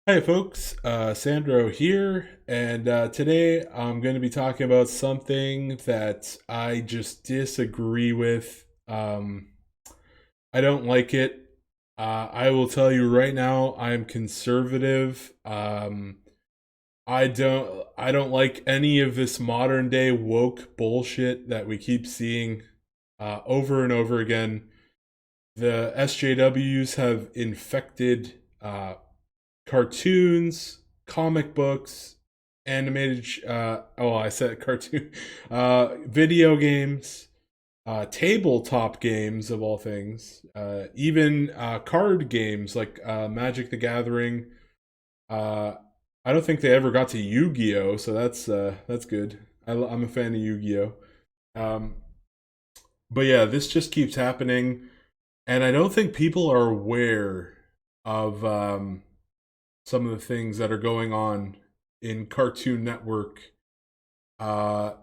Hi, folks. Sandro here, and today I'm going to be talking about something that I just disagree with. I don't like it. I will tell you right now, I'm conservative. I don't like any of this modern day woke bullshit that we keep seeing over and over again. The SJWs have infected cartoons, comic books, animated. I said cartoon, video games, tabletop games of all things, even card games like Magic the Gathering. Uh, I don't think they ever got to Yu-Gi-Oh, so that's good. I'm a fan of Yu-Gi-Oh. Um, but yeah, this just keeps happening, and I don't think people are aware of some of the things that are going on in Cartoon Network. Uh,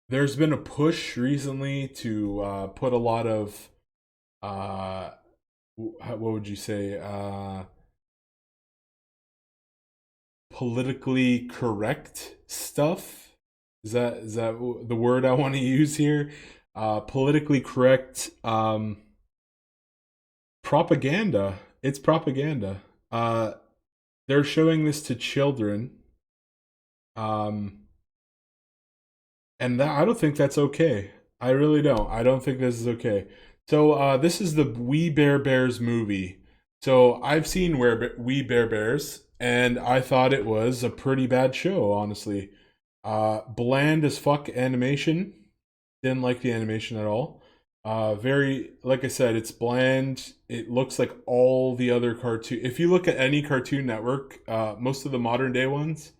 there's been a push recently to put a lot of what would you say, politically correct stuff. Is that the word I want to use here? Politically correct propaganda. It's propaganda. They're showing this to children. Um, and I don't think that's okay. I really don't. I don't think this is okay. So this is the We Bare Bears movie. So I've seen We Bare Bears, and I thought it was a pretty bad show, honestly. Bland as fuck animation. Didn't like the animation at all. Very, like I said, it's bland. It looks like all the other cartoon. If you look at any Cartoon Network, most of the modern day ones,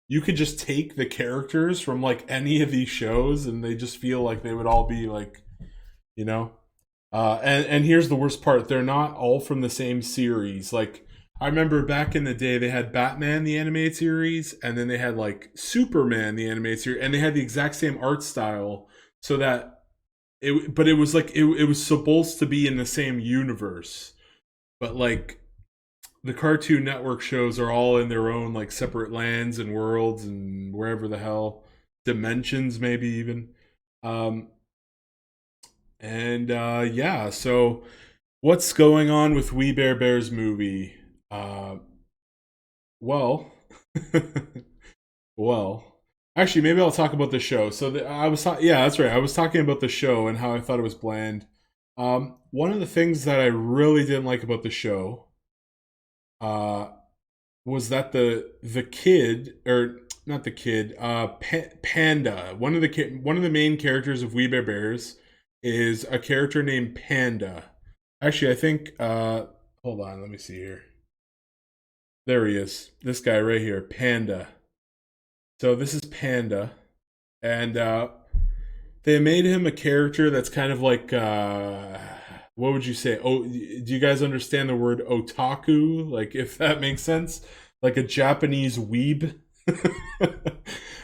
you could just take the characters from like any of these shows and they just feel like they would all be like, you know. And here's the worst part, they're not all from the same series. Like, I remember back in the day they had Batman the animated series, and then they had like Superman the animated series, and they had the exact same art style. So that it was like it was supposed to be in the same universe, but like the Cartoon Network shows are all in their own like separate lands and worlds and wherever the hell, dimensions maybe even. Um, and yeah, so what's going on with We Bare Bears movie? Uh, well, well, actually, maybe I'll talk about the show. So yeah, that's right. I was talking about the show and how I thought it was bland. One of the things that I really didn't like about the show, uh, was that the kid, or not the kid, Panda, one of the main characters of We Bare Bears is a character named Panda. Actually, I think hold on, let me see here. There he is. This guy right here, Panda. So this is Panda, and they made him a character that's kind of like what would you say? Oh, do you guys understand the word otaku? Like, if that makes sense, like a Japanese weeb.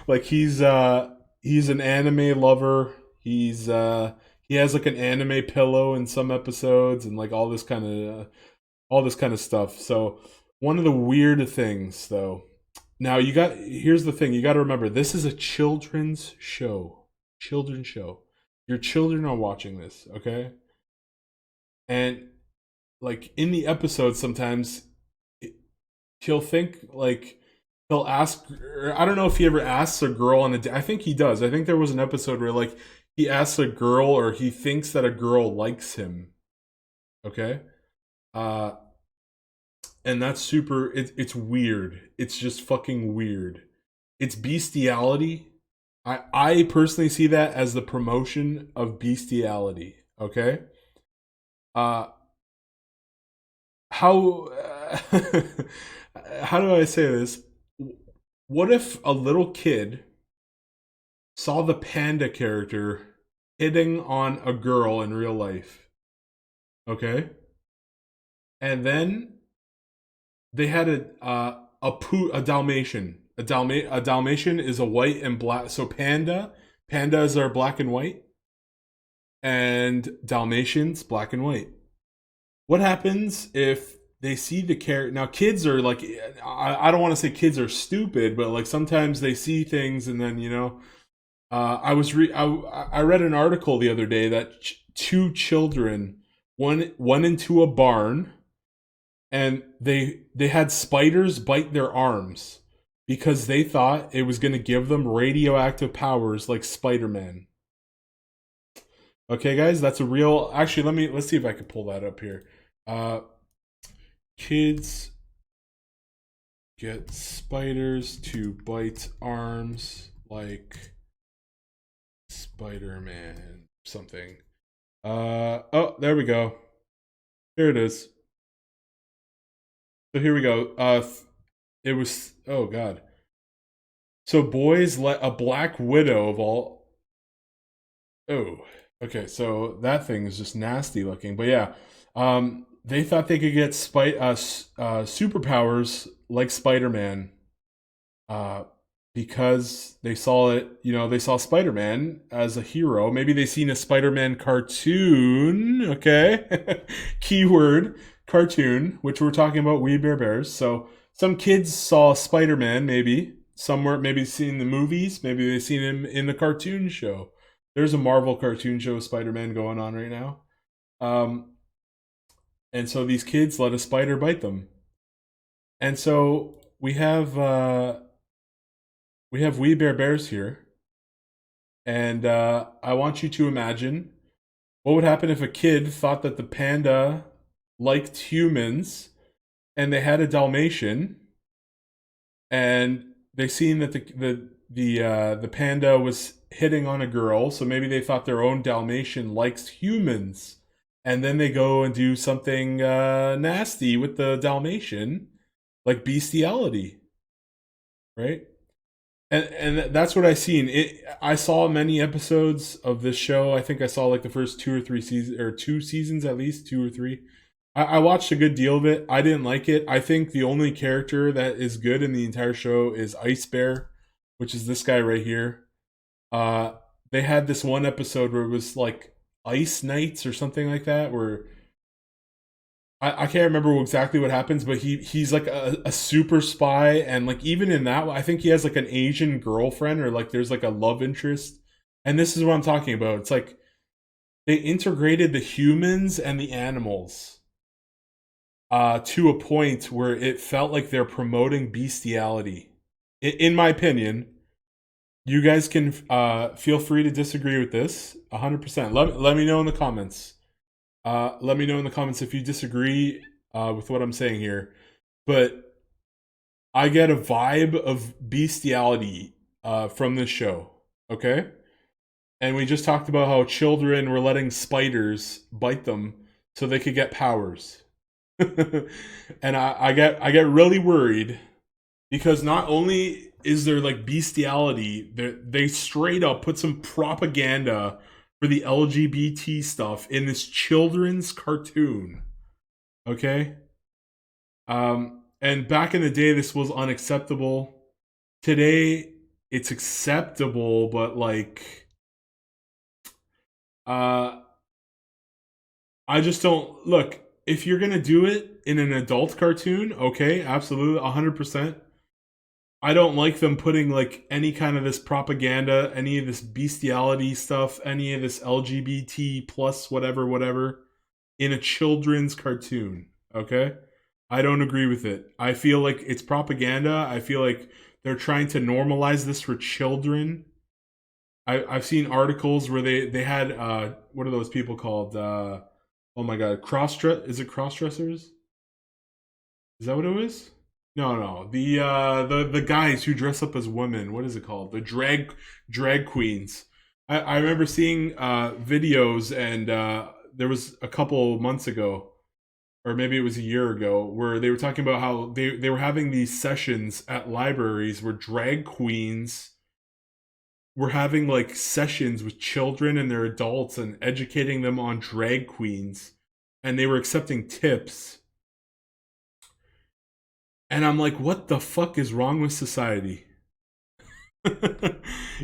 Like he's an anime lover. He has like an anime pillow in some episodes and like all this kind of stuff. So one of the weird things though. Now here's the thing, you got to remember this is a children's show. Children's show. Your children are watching this, okay? And like in the episode sometimes he'll think like he'll ask, I don't know if he ever asks a girl on I think he does. I think there was an episode where like he asks a girl or he thinks that a girl likes him, okay? Uh and that's it's weird. It's just fucking weird. It's bestiality. I personally see that as the promotion of bestiality, okay? Uh how how do I say this? What if a little kid saw the panda character hitting on a girl in real life, okay? And then they had a Dalmatian. A Dalmatian is a white and black. So pandas are black and white, and Dalmatians black and white. What happens if they see the character. Now kids are like, I don't want to say kids are stupid, but like sometimes they see things and then I read an article the other day that two children went into a barn and they had spiders bite their arms because they thought it was going to give them radioactive powers like Spider-Man. Okay, guys, that's a real. Actually, let's see if I can pull that up here. Uh, kids get spiders to bite arms like Spider-Man something. Oh, there we go. Here it is. So here we go. It was, oh god. So boys let a black widow of all. Oh, okay. So that thing is just nasty looking. But yeah, they thought they could get superpowers like Spider-Man, uh, because they saw it. You know, they saw Spider-Man as a hero. Maybe they seen a Spider-Man cartoon. Okay, keyword cartoon, which we're talking about. We Bear Bears. So some kids saw Spider-Man. Maybe somewhere. Maybe seen the movies. Maybe they seen him in the cartoon show. There's a Marvel cartoon show of Spider-Man going on right now. Um, and so these kids let a spider bite them. And so we have We Bear Bears here, and I want you to imagine what would happen if a kid thought that the panda liked humans, and they had a Dalmatian, and they seen that the panda was hitting on a girl, so maybe they thought their own Dalmatian likes humans, and then they go and do something nasty with the Dalmatian, like bestiality, right? And that's what I seen. I saw many episodes of this show. I think I saw like the first two or three seasons, or two seasons at least, two or three. I watched a good deal of it. I didn't like it. I think the only character that is good in the entire show is Ice Bear, which is this guy right here. Uh, they had this one episode where it was like Ice Nights or something like that, where I can't remember exactly what happens, but he's like a super spy, and like even in that, I think he has like an Asian girlfriend, or like there's like a love interest. And this is what I'm talking about. It's like they integrated the humans and the animals to a point where it felt like they're promoting bestiality. In my opinion, you guys can feel free to disagree with this 100%. Let me know in the comments. Let me know in the comments if you disagree with what I'm saying here. But I get a vibe of bestiality from this show. Okay? And we just talked about how children were letting spiders bite them so they could get powers. And I get really worried because not only is there like bestiality, they straight up put some propaganda for the LGBT stuff in this children's cartoon. Okay? And back in the day, this was unacceptable. Today, it's acceptable, but like, uh, I just don't look. If you're gonna do it in an adult cartoon, okay, absolutely, 100%. I don't like them putting like any kind of this propaganda, any of this bestiality stuff, any of this LGBT plus whatever in a children's cartoon. Okay? I don't agree with it. I feel like it's propaganda. I feel like they're trying to normalize this for children. I've seen articles where they had what are those people called? Oh my god, is it cross dressers? Is that what it was? No, no. The guys who dress up as women. What is it called? The drag queens. I remember seeing videos, and there was a couple months ago, or maybe it was a year ago, where they were talking about how they were having these sessions at libraries where drag queens were having like sessions with children and their adults and educating them on drag queens, and they were accepting tips. And I'm like, what the fuck is wrong with society?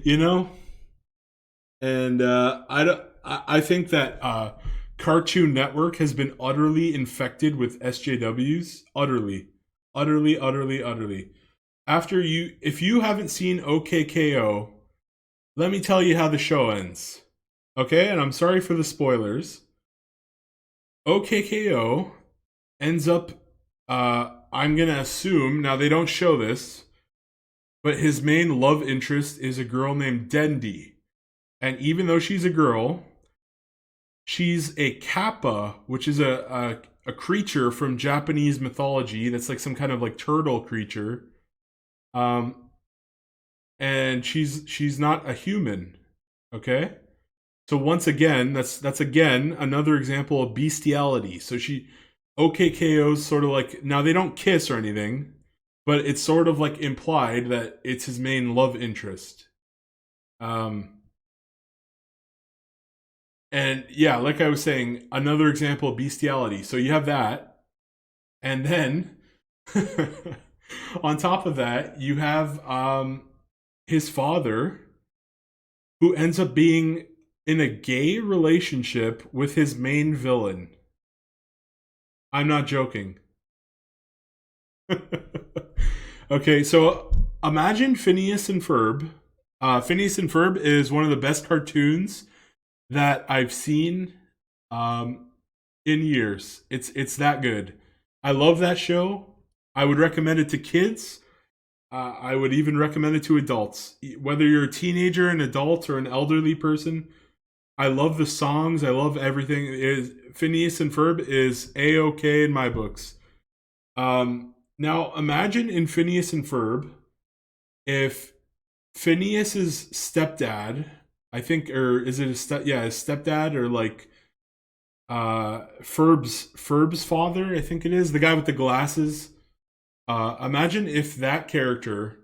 You know? And I don't. I think that Cartoon Network has been utterly infected with SJWs. Utterly. Utterly, utterly, utterly. If you haven't seen OKKO, let me tell you how the show ends. Okay, and I'm sorry for the spoilers. OKKO ends up, I'm gonna assume, now they don't show this, but his main love interest is a girl named Dendi. And even though she's a girl, she's a kappa, which is a creature from Japanese mythology that's like some kind of like turtle creature. And she's not a human. Okay? So once again, that's again another example of bestiality. So OKKO's sort of like, now they don't kiss or anything, but it's sort of like implied that it's his main love interest. And yeah, like I was saying, another example of bestiality. So you have that. And then on top of that, you have his father, who ends up being in a gay relationship with his main villain. I'm not joking. Okay, so imagine Phineas and Ferb. Phineas and Ferb is one of the best cartoons that I've seen in years. It's that good. I love that show. I would recommend it to kids. I would even recommend it to adults. Whether you're a teenager, an adult, or an elderly person, I love the songs. I love everything. Phineas and Ferb is A-OK in my books. Now, imagine in Phineas and Ferb, if Phineas's stepdad, I think, or is it his stepdad, or like Ferb's father, I think it is, the guy with the glasses. Imagine if that character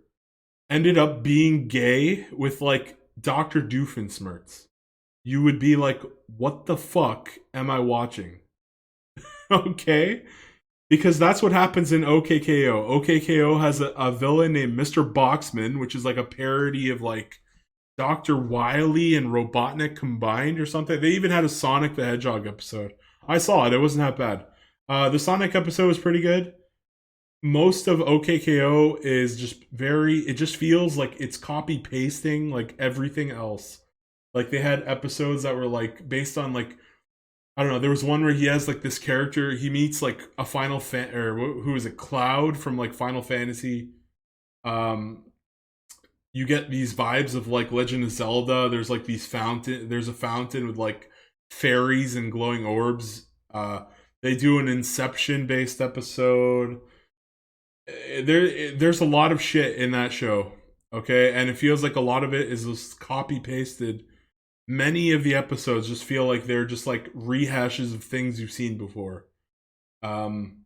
ended up being gay with like Dr. Doofenshmirtz. You would be like, what the fuck am I watching? Okay? Because that's what happens in OKKO. OKKO has a villain named Mr. Boxman, which is like a parody of like Dr. Wily and Robotnik combined or something. They even had a Sonic the Hedgehog episode. I saw it. It wasn't that bad. The Sonic episode was pretty good. Most of OKKO is just it just feels like it's copy pasting like everything else. Like they had episodes that were like based on like, I don't know, there was one where he has like this character, he meets like a who is it, Cloud from like Final Fantasy. You get these vibes of like Legend of Zelda. There's like there's a fountain with like fairies and glowing orbs. They do an Inception based episode. There's a lot of shit in that show, okay? And it feels like a lot of it is just copy pasted. Many of the episodes just feel like they're just like rehashes of things you've seen before. And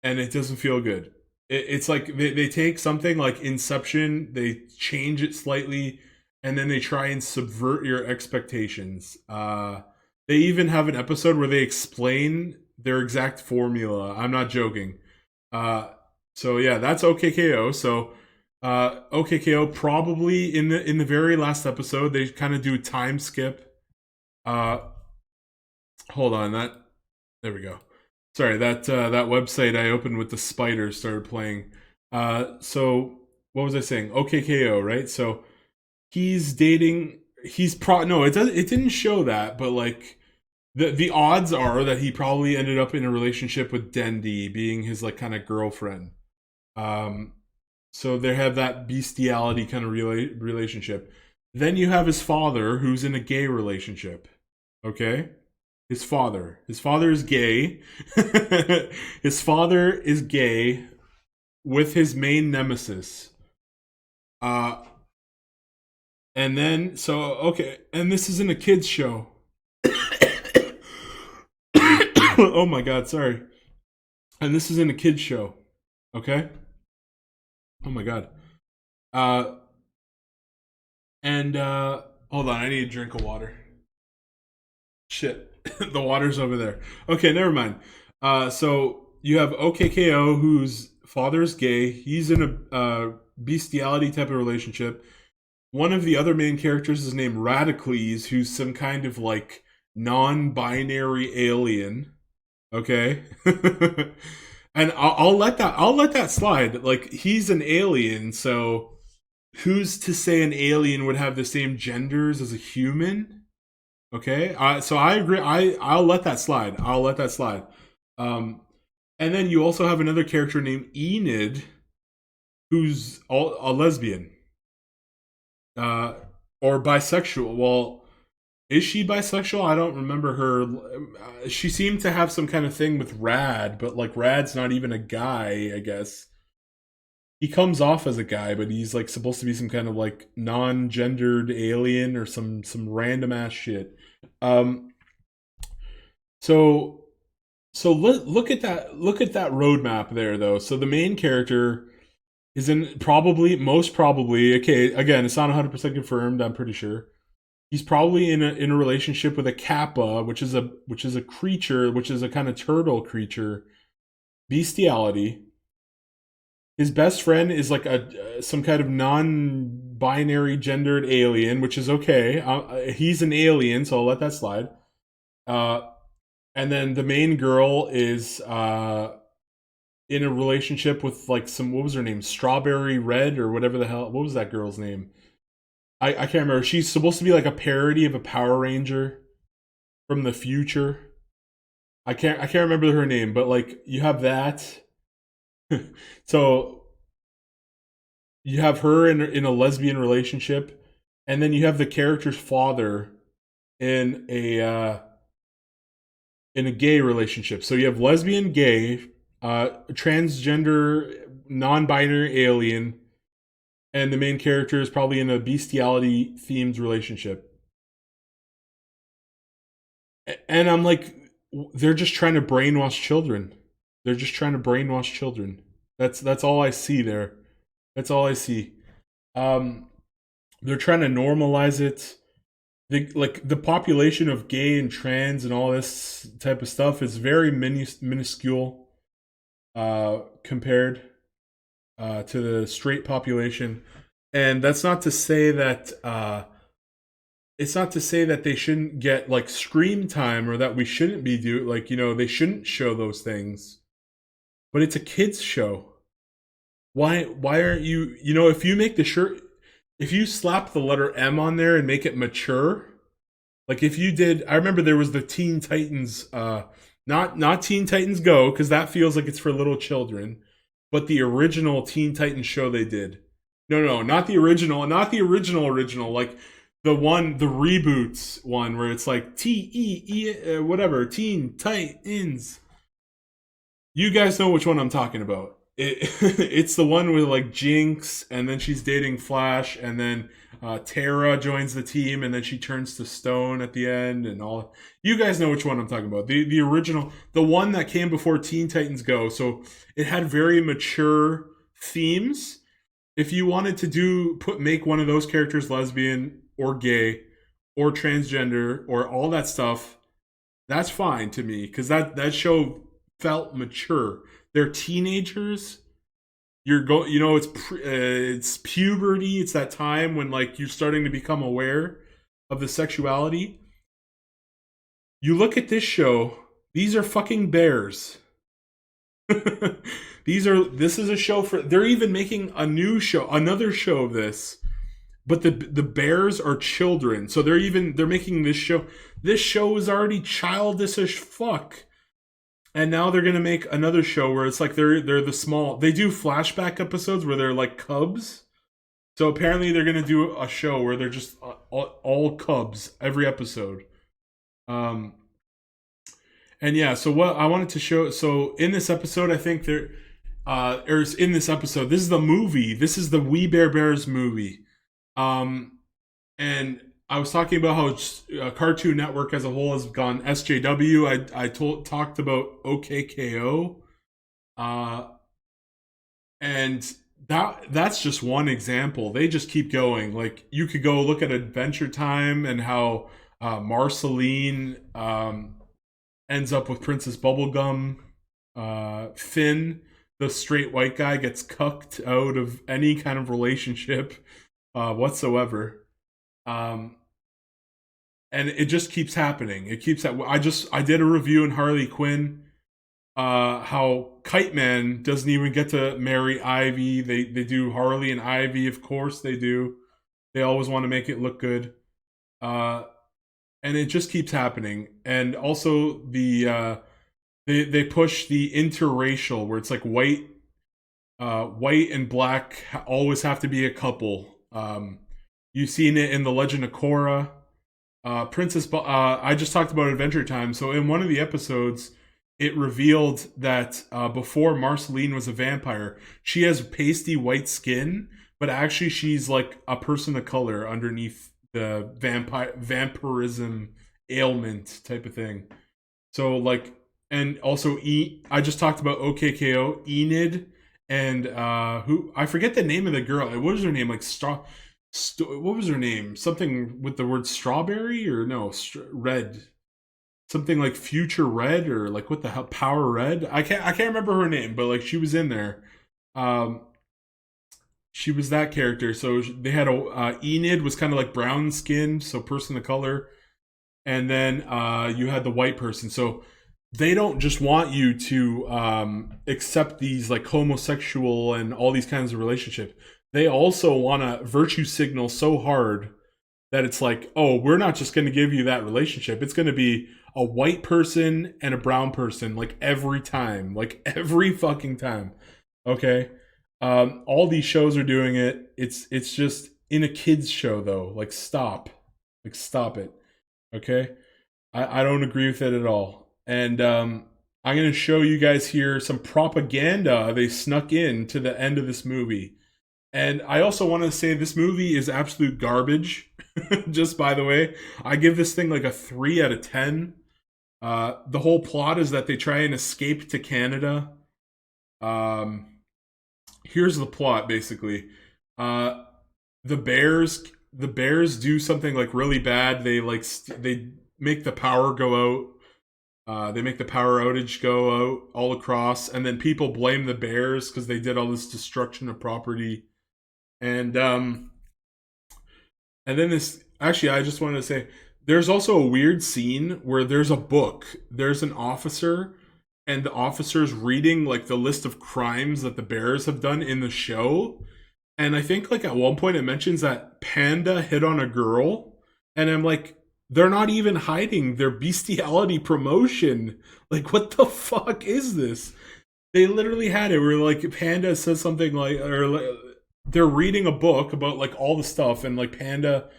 it doesn't feel good. It's like they take something like Inception, they change it slightly, and then they try and subvert your expectations. They even have an episode where they explain their exact formula. I'm not joking. So yeah, that's OKKO. So OKKO probably in the very last episode they kind of do time skip. Hold on, there we go. Sorry, that website I opened with the spiders started playing. So what was I saying? OKKO, right? So he's dating. No, it didn't show that, but like the odds are that he probably ended up in a relationship with Dendi, being his like kind of girlfriend. So they have that bestiality kind of relationship. Then you have his father, who's in a gay relationship. Okay. His father is gay. His father is gay with his main nemesis. And then, so, okay. And this isn't a kid's show. Oh my god, sorry. And this isn't a kid's show. Okay? Oh my god. Hold on, I need a drink of water. Shit. The water's over there. Okay, never mind. So you have OKKO, whose father is gay. He's in a bestiality type of relationship. One of the other main characters is named Radicles, who's some kind of like non-binary alien. Okay. And I'll let that slide. Like, he's an alien, so who's to say an alien would have the same genders as a human? Okay, so I agree. I'll let that slide. I'll let that slide. Um, and then you also have another character named Enid, who's a lesbian, uh, or bisexual. Well, is she bisexual? I don't remember her. She seemed to have some kind of thing with Rad, but like Rad's not even a guy, I guess. He comes off as a guy, but he's like supposed to be some kind of like non-gendered alien or some random ass shit. Um, so look at that roadmap there though. So the main character is in probably most probably, okay, again, it's not 100% confirmed, I'm pretty sure. He's probably in a relationship with a kappa, which is a creature, which is a kind of turtle creature, bestiality. His best friend is like a some kind of non-binary gendered alien, which is okay. He's an alien, so I'll let that slide. Uh, and then the main girl is in a relationship with like some, what was her name, Strawberry Red or whatever the hell. What was that girl's name? I can't remember. She's supposed to be like a parody of a Power Ranger from the future. I can't remember her name, but like you have that. So you have her in a lesbian relationship, and then you have the character's father in a gay relationship. So you have lesbian, gay, transgender, non-binary alien, and the main character is probably in a bestiality themed relationship. And I'm like, they're just trying to brainwash children. They're just trying to brainwash children. That's all I see there. That's all I see. Um, they're trying to normalize it. Like the population of gay and trans and all this type of stuff is very minuscule compared to the straight population, and that's not to say that it's not to say that they shouldn't get like screen time or that we shouldn't be like, they shouldn't show those things, but it's a kids show. Why aren't if you make the shirt, if you slap the letter M on there and make it mature, like if you did, I remember there was the Teen Titans, not Teen Titans Go, because that feels like it's for little children, but the original Teen Titans show they did. No, not the original, original, like the reboots one where it's like whatever, Teen Titans. You guys know which one I'm talking about. It's the one with like Jinx, and then she's dating Flash, and then Tara joins the team, and then she turns to stone at the end, and all. You guys know which one I'm talking about. The original, the one that came before Teen Titans Go. So it had very mature themes. If you wanted to make one of those characters lesbian or gay or transgender or all that stuff, that's fine to me because that show felt mature. They're teenagers. It's puberty. It's that time when like you're starting to become aware of the sexuality. You look at this show. These are fucking bears. This is a show for. They're even making another show of this, but the bears are children. So they're making this show. This show is already childish as fuck. And now they're gonna make another show where it's like they're the small. They do flashback episodes where they're like cubs. So apparently they're gonna do a show where they're just all cubs every episode. Um, and yeah, so what I wanted to show. So in this episode, I think in this episode, this is the movie. This is the We Bare Bears movie. And I was talking about how Cartoon Network as a whole has gone SJW. I talked about OKKO, and that's just one example. They just keep going. Like you could go look at Adventure Time and how Marceline ends up with Princess Bubblegum. Finn, the straight white guy, gets cucked out of any kind of relationship whatsoever. Um, and it just keeps happening. It keeps that. I did a review in Harley Quinn. How Kite Man doesn't even get to marry Ivy. They do Harley and Ivy, of course they do. They always want to make it look good. Uh, and it just keeps happening. And also they push the interracial where it's like white and black always have to be a couple. You've seen it in the Legend of Korra. I just talked about Adventure Time. So in one of the episodes, it revealed that before Marceline was a vampire, she has pasty white skin, but actually she's like a person of color underneath the vampirism ailment type of thing. So like, and also I just talked about OKKO, Enid, and who I forget the name of the girl. What was her name? Like what was her name? Something with the word strawberry or no, red. Something like Future Red or like what the hell, Power Red. I can't remember her name, but like she was in there. Um, she was that character. So they had a Enid was kind of like brown skinned, so person of color, and then you had the white person. So they don't just want you to accept these like homosexual and all these kinds of relationships. They also want to virtue signal so hard that it's like, oh, we're not just going to give you that relationship. It's going to be a white person and a brown person, like every time, like every fucking time. Okay, all these shows are doing it. It's just in a kids show though. Like stop it. Okay, I don't agree with it at all. And I'm going to show you guys here some propaganda they snuck in to the end of this movie. And I also want to say this movie is absolute garbage. Just by the way, I give this thing like a 3 out of 10. The whole plot is that they try and escape to Canada. Um, Here's the plot basically. Uh, the bears do something like really bad. They make the power go out. They make the power outage go out all across, and then people blame the bears because they did all this destruction of property. And and then this actually I just wanted to say there's also a weird scene where there's a book. There's an officer and the officer's reading like the list of crimes that the bears have done in the show. And I think like at one point it mentions that Panda hit on a girl. And I'm like, they're not even hiding their bestiality promotion. Like, what the fuck is this? They literally had it where like Panda says something like, or like, they're reading a book about like all the stuff, and like Panda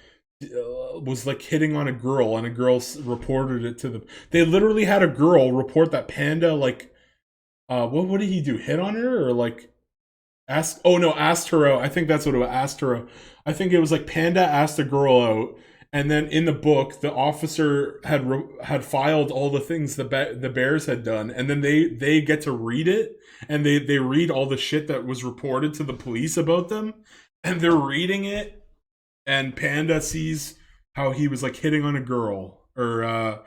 was like hitting on a girl, and a girl reported it to them. They literally had a girl report that Panda like, what did he do? Hit on her or like asked? Oh no, asked her out. I think that's what it was. Asked her out. I think it was like Panda asked a girl out, and then in the book, the officer had filed all the things the bears had done, and then they get to read it, and they read all the shit that was reported to the police about them, and they're reading it, and Panda sees how he was like hitting on a girl, or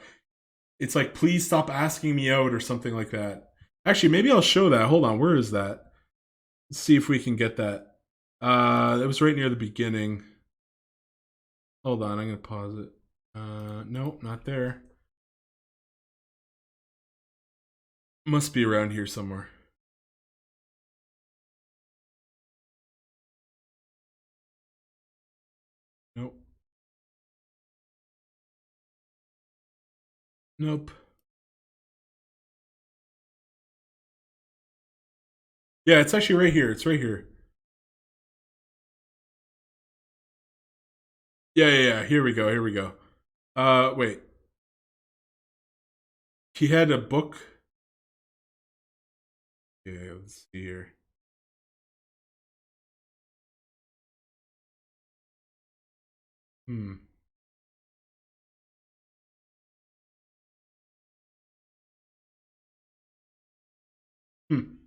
it's like please stop asking me out or something like that. Actually, maybe I'll show that. Hold on, where is that? Let's see if we can get that. That was right near the beginning. Hold on, I'm gonna pause it. Nope, not there. Must be around here somewhere. Nope. Nope. Yeah, it's actually right here. It's right here. Yeah, yeah, yeah. Here we go. Here we go. Wait. He had a book. Yeah, let's see here. Hmm. Hmm.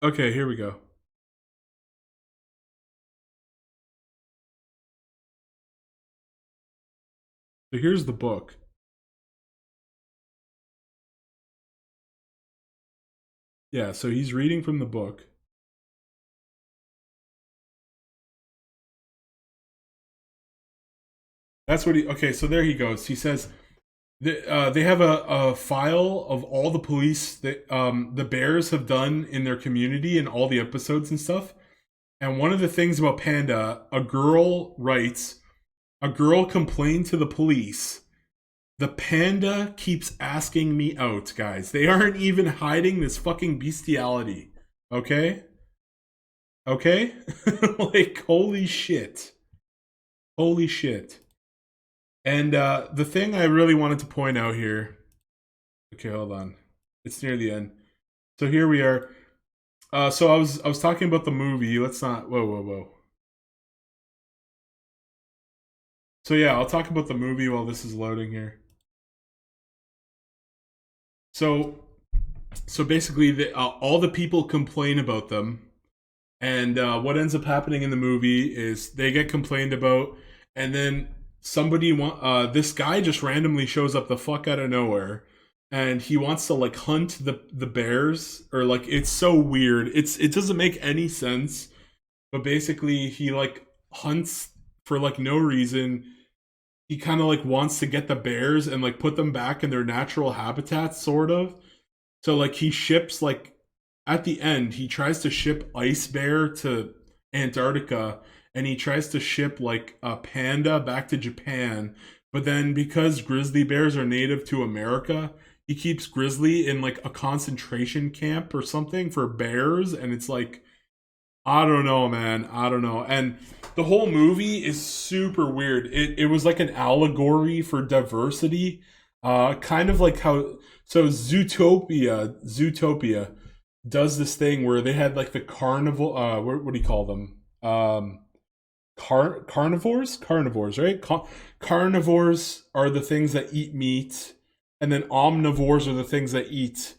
Okay, here we go. So here's the book. Yeah, so he's reading from the book. That's what he. Okay, so there he goes. He says they have a file of all the police that the Bears have done in their community and all the episodes and stuff. And one of the things about Panda, a girl writes, a girl complained to the police. The panda keeps asking me out, guys. They aren't even hiding this fucking bestiality. Okay? Okay? Like, holy shit. Holy shit. And the thing I really wanted to point out here. Okay, hold on. It's near the end. So here we are. So I was talking about the movie. Let's not. Whoa, whoa, whoa. So yeah, I'll talk about the movie while this is loading here. So basically, all the people complain about them, and what ends up happening in the movie is they get complained about, and then this guy just randomly shows up the fuck out of nowhere, and he wants to like hunt the bears, or like it's so weird. It doesn't make any sense, but basically he like hunts for like no reason. He kind of like wants to get the bears and like put them back in their natural habitats, sort of. So like he ships like at the end he tries to ship Ice Bear to Antarctica, and he tries to ship like a panda back to Japan. But then because grizzly bears are native to America, he keeps grizzly in like a concentration camp or something for bears, and it's like I don't know, man. I don't know. And the whole movie is super weird. It was like an allegory for diversity. Kind of like how Zootopia does this thing where they had like the carnival what do you call them? Carnivores, right? Carnivores are the things that eat meat, and then omnivores are the things that eat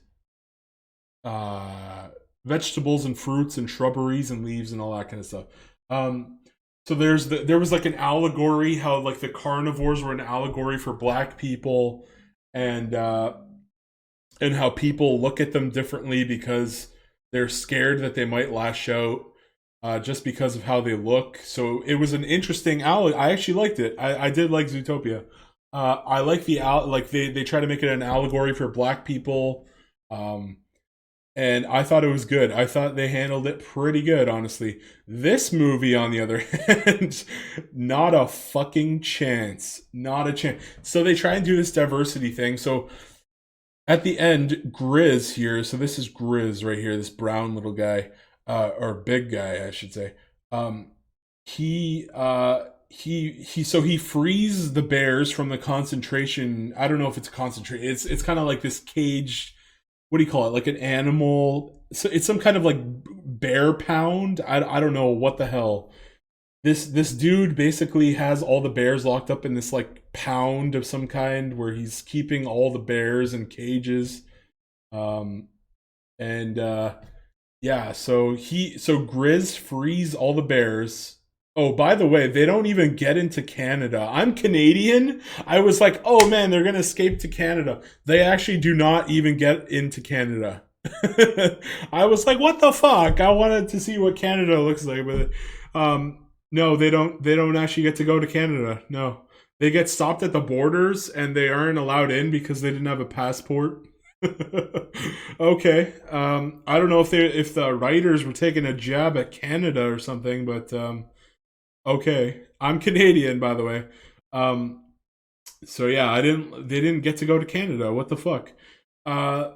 uh vegetables and fruits and shrubberies and leaves and all that kind of stuff. So there was like an allegory how like the carnivores were an allegory for black people, and how people look at them differently because they're scared that they might lash out just because of how they look. So it was an interesting I actually liked it. I did like Zootopia. I like like they try to make it an allegory for black people. And I thought it was good. I thought they handled it pretty good, honestly. This movie, on the other hand, not a fucking chance. Not a chance. So they try and do this diversity thing. So at the end, Grizz here. So this is Grizz right here, this brown little guy, or big guy, I should say. He so he frees the bears from the concentration. I don't know if it's a concentration. It's kind of like this caged, what do you call it, like an animal, so it's some kind of like bear pound. I don't know what the hell. This dude basically has all the bears locked up in this like pound of some kind where he's keeping all the bears in cages. um and yeah, so Grizz frees all the bears. Oh, by the way, they don't even get into Canada. I'm Canadian. I was like, oh man, they're gonna escape to Canada. They actually do not even get into Canada. I was like, what the fuck? I wanted to see what Canada looks like, but no, they don't. They don't actually get to go to Canada. No, they get stopped at the borders and they aren't allowed in because they didn't have a passport. Okay. I don't know if the writers were taking a jab at Canada or something, but okay. I'm Canadian, by the way. Um, so yeah, they didn't get to go to Canada. What the fuck? Uh,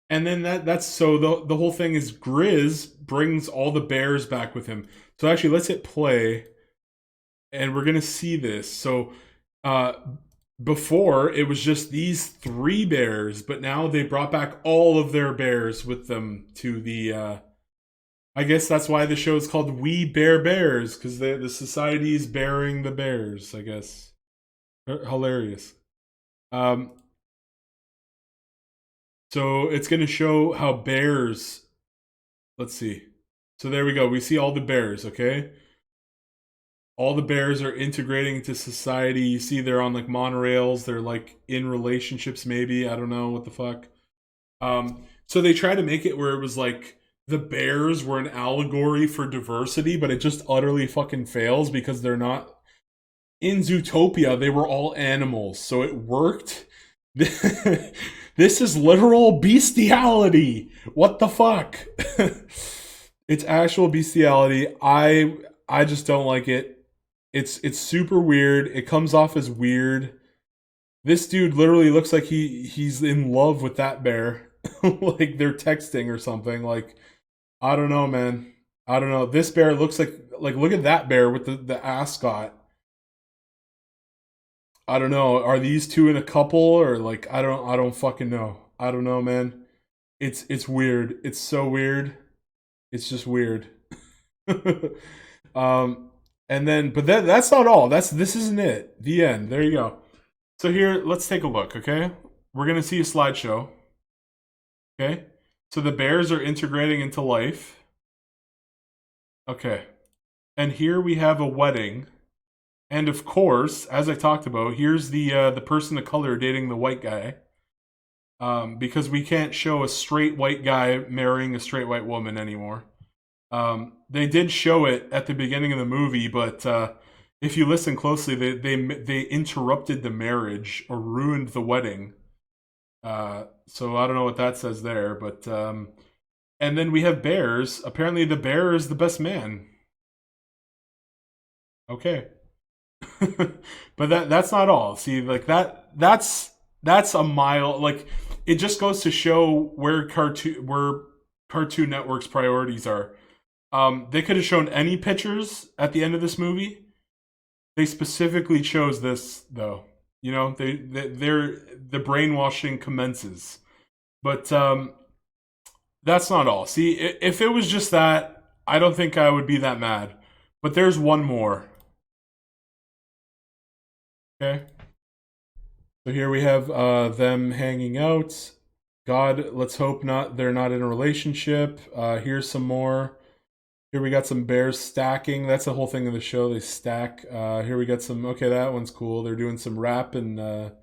and then that's so the whole thing is Grizz brings all the bears back with him. So actually, let's hit play, and we're gonna see this. So, uh, before it was just these three bears, but now they brought back all of their bears with them to the. I guess that's why the show is called We Bear Bears, because the society is bearing the bears. I guess hilarious. Um, so it's gonna show how bears. Let's see. So there we go. We see all the bears. Okay, all the bears are integrating into society. You see they're on like monorails. They're like in relationships. Maybe I don't know what the fuck. So they try to make it where it was like the bears were an allegory for diversity, but it just utterly fucking fails because they're not in Zootopia, they were all animals, so it worked. This is literal bestiality. What the fuck? It's actual bestiality. I just don't like it. It's super weird. It comes off as weird. This dude literally looks like he's in love with that bear. Like they're texting or something. Like I don't know, man. I don't know. This bear looks like look at that bear with the ascot. I don't know. Are these two in a couple or like I don't fucking know. I don't know, man. It's weird. It's so weird. It's just weird. um and then but that's not all. This isn't it. The end. There you go. So here, let's take a look, okay? We're going to see a slideshow. Okay? So the bears are integrating into life. Okay. And here we have a wedding. And of course, as I talked about, here's the person of color dating the white guy. Because we can't show a straight white guy marrying a straight white woman anymore. They did show it at the beginning of the movie, but if you listen closely, they interrupted the marriage or ruined the wedding. So I don't know what that says there, but and then we have bears. Apparently, the bear is the best man. Okay, but that's not all. See, like that's a mile. Like it just goes to show where Cartoon Network's priorities are. They could have shown any pictures at the end of this movie. They specifically chose this, though. You know, they're the brainwashing commences. But that's not all. See, if it was just that, I don't think I would be that mad. But there's one more. Okay. So here we have them hanging out. God, let's hope not. They're not in a relationship. Here's some more. Here we got some bears stacking. That's the whole thing of the show. They stack. Here we got some. Okay, that one's cool. They're doing some rap and. Okay,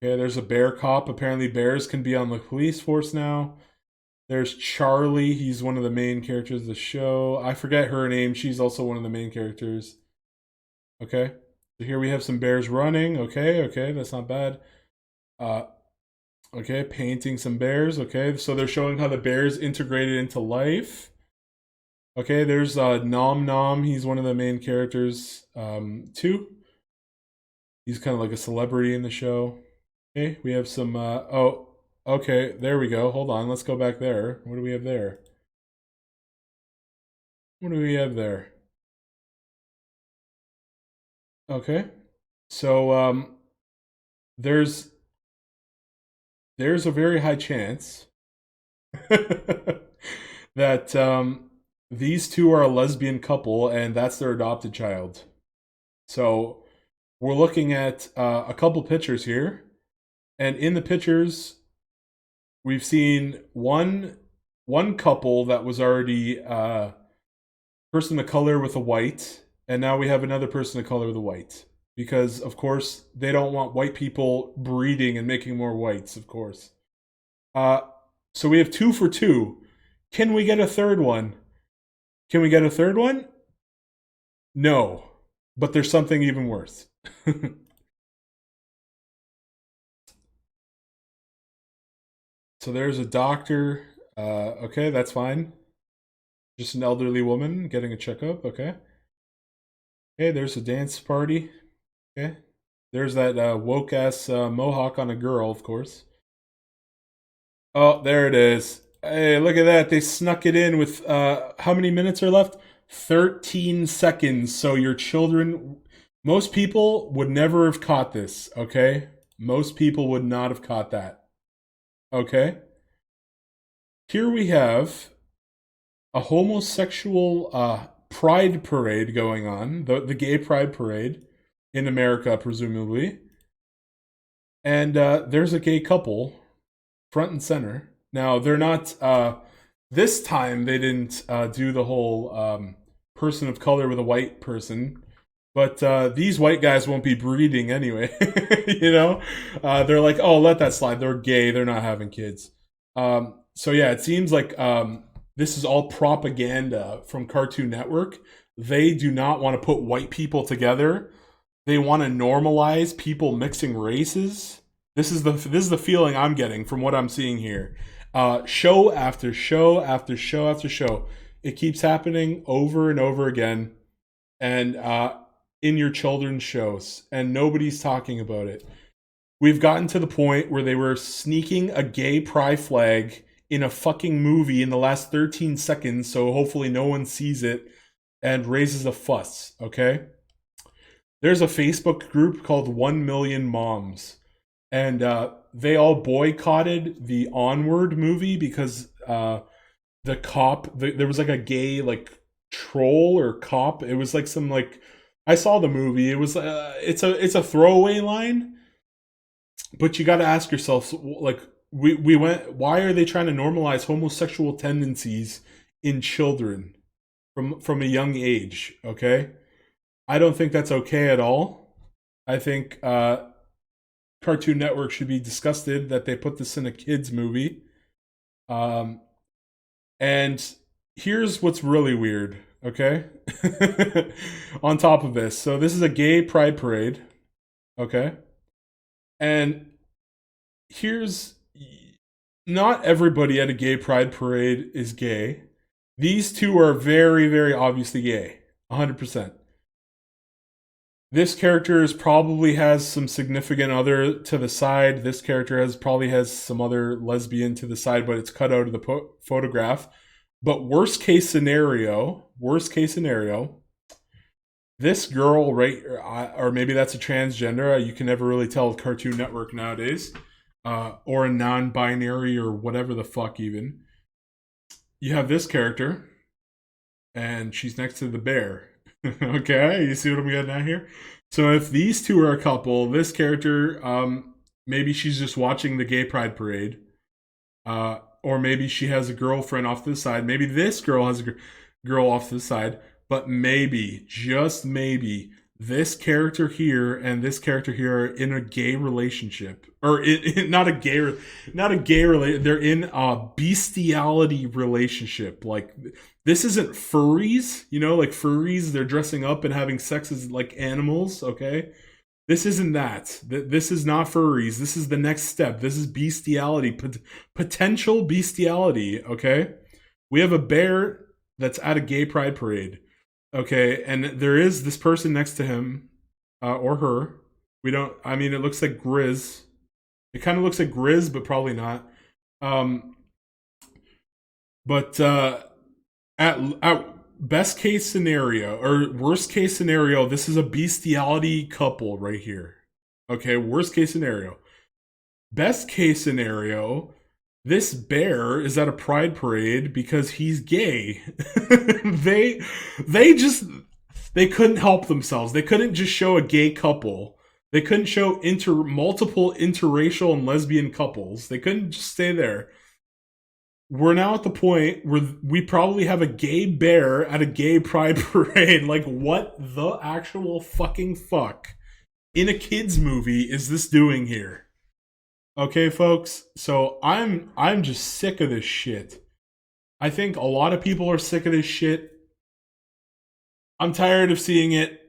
there's a bear cop. Apparently, bears can be on the police force now. There's Charlie. He's one of the main characters of the show. I forget her name. She's also one of the main characters. Okay. So here we have some bears running. Okay, that's not bad. Uh, okay, painting some bears. Okay, so they're showing how the bears integrated into life. Okay, there's Nom Nom. He's one of the main characters too. He's kind of like a celebrity in the show. Okay, we have some. Oh, okay, there we go. Hold on, let's go back there. What do we have there? What do we have there? Okay, so there's a very high chance that these two are a lesbian couple and that's their adopted child. So we're looking at a couple pictures here, and in the pictures, we've seen one couple that was already person of color with a white, and now we have another person of color with a white. Because of course they don't want white people breeding and making more whites, of course. Uh, so we have two for two. Can we get a third one? Can we get a third one? No. But there's something even worse. So there's a doctor. Okay, that's fine. Just an elderly woman getting a checkup. Okay. Okay, there's a dance party. Okay. There's that woke ass mohawk on a girl, of course. Oh, there it is. Hey, look at that. They snuck it in with how many minutes are left? 13 seconds. So your children, most people would never have caught this, okay? Most people would not have caught that. Okay? Here we have a homosexual pride parade going on, the gay pride parade in America, presumably. And there's a gay couple front and center. Now, they're not, this time they didn't do the whole person of color with a white person. But these white guys won't be breeding anyway, you know? They're like, oh, let that slide. They're gay. They're not having kids. So yeah, it seems like this is all propaganda from Cartoon Network they do not want to put white people together. They want to normalize people mixing races. This is the feeling I'm getting from what I'm seeing here. Show after show after show after show, it keeps happening over and over again, and in your children's shows, and nobody's talking about it. We've gotten to the point where they were sneaking a gay pride flag in a fucking movie in the last 13 seconds, so hopefully no one sees it and raises a fuss, okay? There's a Facebook group called 1 Million Moms, and they all boycotted the Onward movie because the cop, there was like a gay, like, troll or cop. It was like some, like, I saw the movie. It was, it's a throwaway line, but you got to ask yourself, like, we went. Why are they trying to normalize homosexual tendencies in children from a young age? Okay, I don't think that's okay at all. I think Cartoon Network should be disgusted that they put this in a kids movie. Um, and here's what's really weird. Okay, on top of this, so this is a gay pride parade. Okay, and here's, not everybody at a gay pride parade is gay. These two are very, very obviously gay. 100%. This character probably has some significant other to the side. This character probably has some other lesbian to the side, but it's cut out of the photograph. But worst case scenario, this girl, right, or maybe that's a transgender. You can never really tell with Cartoon Network nowadays, or a non-binary or whatever the fuck even. You have this character, and she's next to the bear. Okay, you see what I'm getting at here? So if these two are a couple, this character, maybe she's just watching the gay pride parade, or maybe she has a girlfriend off to the side. Maybe this girl has a girl off to the side, but maybe, just maybe, this character here and this character here are in a gay relationship, or not a gay relation. They're in a bestiality relationship. Like, this isn't furries, like furries. They're dressing up and having sex as like animals. Okay, this isn't that. This is not furries. This is the next step. This is bestiality, potential bestiality. Okay, we have a bear that's at a gay pride parade. Okay, and there is this person next to him, or her. We don't. I mean, it looks like Grizz. It kind of looks like Grizz, but probably not. But at best case scenario or worst case scenario, this is a bestiality couple right here. Okay, worst case scenario. Best case scenario, this bear is at a pride parade because he's gay. they they couldn't help themselves. They couldn't just show a gay couple. They couldn't show multiple interracial and lesbian couples. They couldn't just stay there. We're now at the point where we probably have a gay bear at a gay pride parade. Like, what the actual fucking fuck in a kids movie is this doing here? Okay, folks. So I'm just sick of this shit. I think a lot of people are sick of this shit. I'm tired of seeing it.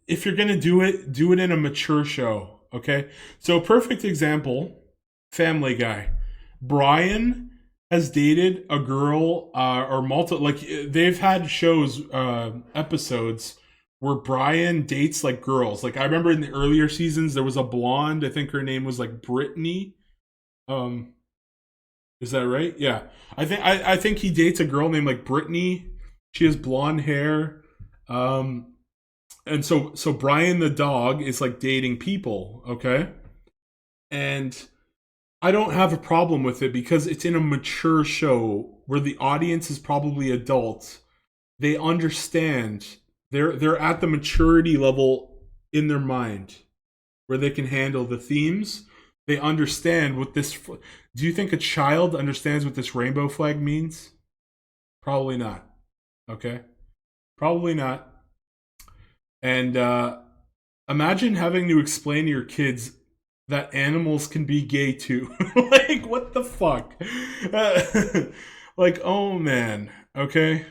If you're gonna do it in a mature show. Okay. So perfect example, Family Guy. Brian has dated a girl, or they've had shows, episodes where Brian dates like girls. Like, I remember in the earlier seasons there was a blonde. I think her name was like Brittany. Is that right? Yeah. I think he dates a girl named like Brittany. She has blonde hair. And so Brian the dog is like dating people, okay? And I don't have a problem with it because it's in a mature show where the audience is probably adults. They understand. They're at the maturity level in their mind where they can handle the themes. They understand what this. Do you think a child understands what this rainbow flag means? Probably not. Okay, probably not. And imagine having to explain to your kids that animals can be gay too. Like, what the fuck? Like, oh man. Okay.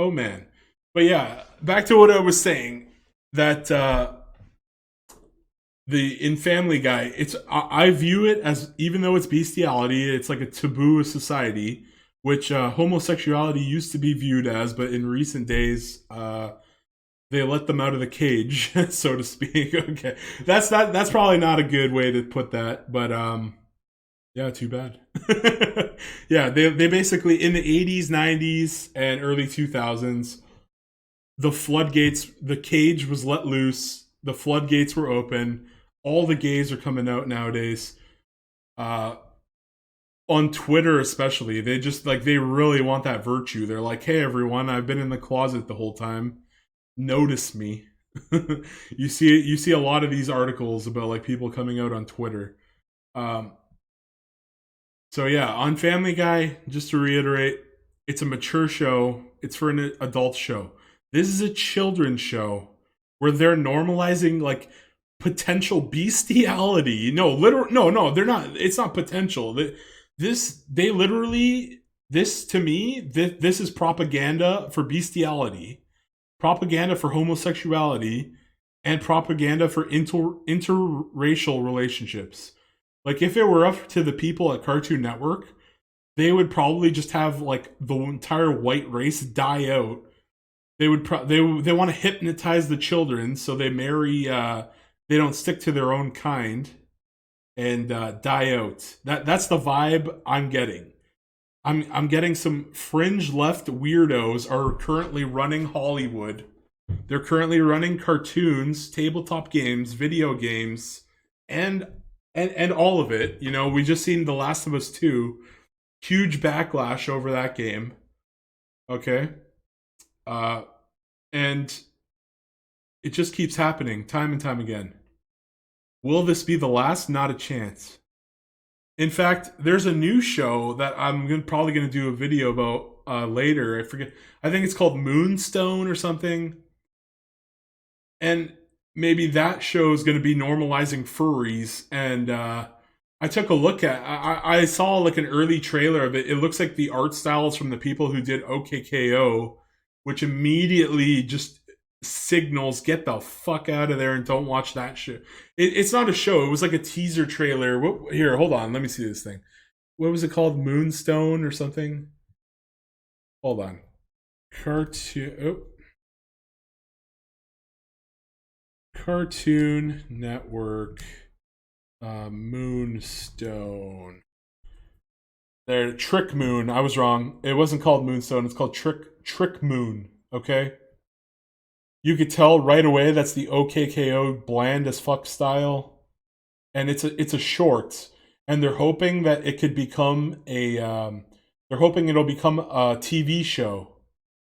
Oh man. But yeah, back to what I was saying. That the in Family Guy, I view it as, even though it's bestiality, it's like a taboo of society, which homosexuality used to be viewed as, but in recent days, they let them out of the cage, so to speak. Okay, that's probably not a good way to put that, but yeah, too bad. Yeah, they basically, in the 80s, 90s, and early 2000s, the floodgates, the cage was let loose, the floodgates were open, all the gays are coming out nowadays. Uh, on Twitter especially, they just like, they really want that virtue. They're like, "Hey everyone, I've been in the closet the whole time. Notice me." You see a lot of these articles about like people coming out on Twitter. Um, so yeah, on Family Guy, just to reiterate, it's a mature show. It's for an adult show. This is a children's show where they're normalizing like potential bestiality. No, no, they're not. It's not potential. They literally, this to me, this is propaganda for bestiality, propaganda for homosexuality, and propaganda for interracial relationships. Like, if it were up to the people at Cartoon Network, they would probably just have like the entire white race die out. They would they want to hypnotize the children so they marry. They don't stick to their own kind and die out. That's the vibe I'm getting. I'm getting some fringe left weirdos are currently running Hollywood. They're currently running cartoons, tabletop games, video games, and and all of it. You know, we just seen The Last of Us 2. Huge backlash over that game. Okay. Uh and it just keeps happening time and time again. Will this be the last? Not a chance. In fact, there's a new show that probably going to do a video about later. I forget. I think it's called Moonstone or something. And maybe that show is going to be normalizing furries. And I took a look at. I saw like an early trailer of it. It looks like the art styles from the people who did OKKO, which immediately just signals, get the fuck out of there and don't watch that shit. It's not a show. It was like a teaser trailer. Here, hold on. Let me see this thing. What was it called? Moonstone or something? Hold on. Cartoon Network. Moonstone. There, Trick Moon. I was wrong. It wasn't called Moonstone. It's called Trick Moon. Okay. You could tell right away that's the OKKO bland as fuck style, and it's a short, and they're hoping that it could become a they're hoping it'll become a TV show.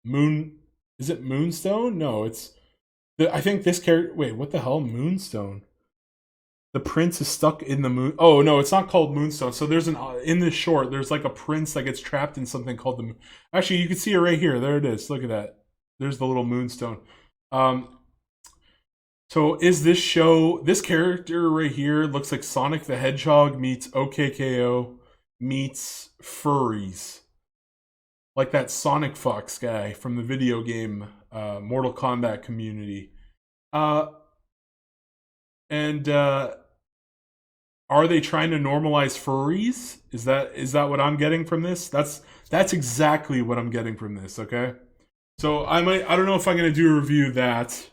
Is it Moonstone? No, I think this character. Wait, what the hell? Moonstone. The prince is stuck in the moon. Oh no, it's not called Moonstone. So there's in this short, there's like a prince that gets trapped in something called the moon. Actually, you can see it right here. There it is. Look at that. There's the little Moonstone. So is this character right here looks like Sonic the Hedgehog meets OKKO meets furries. Like that Sonic Fox guy from the video game Mortal Kombat community. And are they trying to normalize furries? Is that what I'm getting from this? That's exactly what I'm getting from this, okay? So I don't know if I'm gonna do a review of that.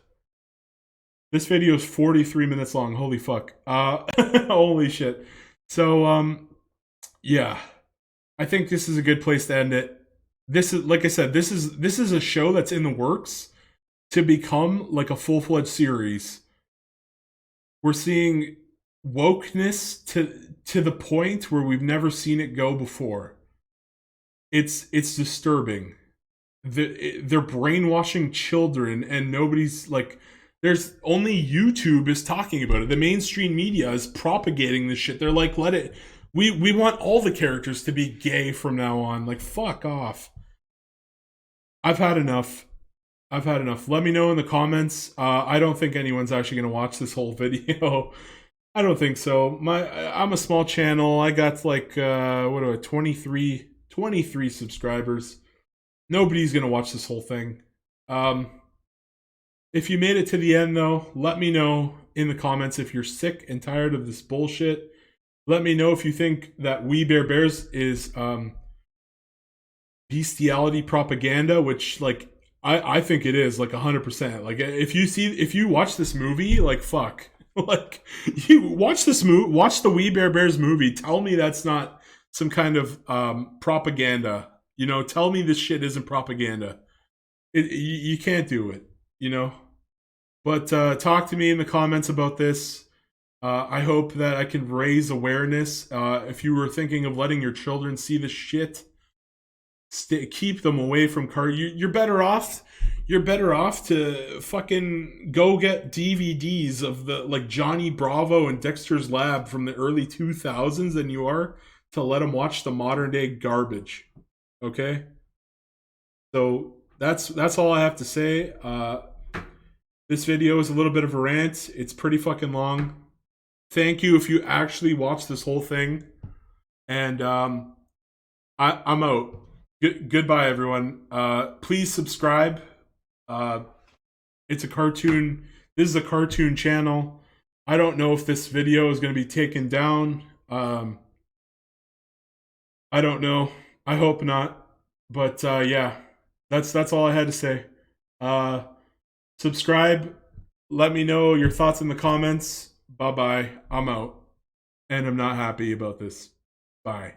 This video is 43 minutes long. Holy fuck. Holy shit. So yeah. I think this is a good place to end it. This is, like I said, this is a show that's in the works to become like a full-fledged series. We're seeing wokeness to the point where we've never seen it go before. It's disturbing. They're brainwashing children, and nobody's like, there's only YouTube is talking about it. The mainstream media is propagating this shit. They're like, let it. We want all the characters to be gay from now on. Like, fuck off. I've had enough. Let me know in the comments. I don't think anyone's actually going to watch this whole video. I don't think so. I'm a small channel. I got like 23 subscribers. Nobody's gonna watch this whole thing. Um, if you made it to the end, though, let me know in the comments if you're sick and tired of this bullshit. Let me know if you think that We Bare Bears is bestiality propaganda, which like I think it is like 100%. Like if you watch this movie, like fuck, like you watch this movie, watch the We Bare Bears movie. Tell me that's not some kind of propaganda. You know, tell me this shit isn't propaganda. You can't do it. You know, but talk to me in the comments about this. I hope that I can raise awareness. If you were thinking of letting your children see this shit, keep them away from car. You're better off. You're better off to fucking go get DVDs of the like Johnny Bravo and Dexter's Lab from the early 2000s than you are to let them watch the modern day garbage. Okay, so that's all I have to say. This video is a little bit of a rant. It's pretty fucking long. Thank you if you actually watched this whole thing, and I'm out. Goodbye, everyone. Please subscribe. It's a cartoon. This is a cartoon channel. I don't know if this video is going to be taken down. I don't know. I hope not. But yeah, that's all I had to say. Subscribe. Let me know your thoughts in the comments. Bye bye. I'm out. And I'm not happy about this. Bye.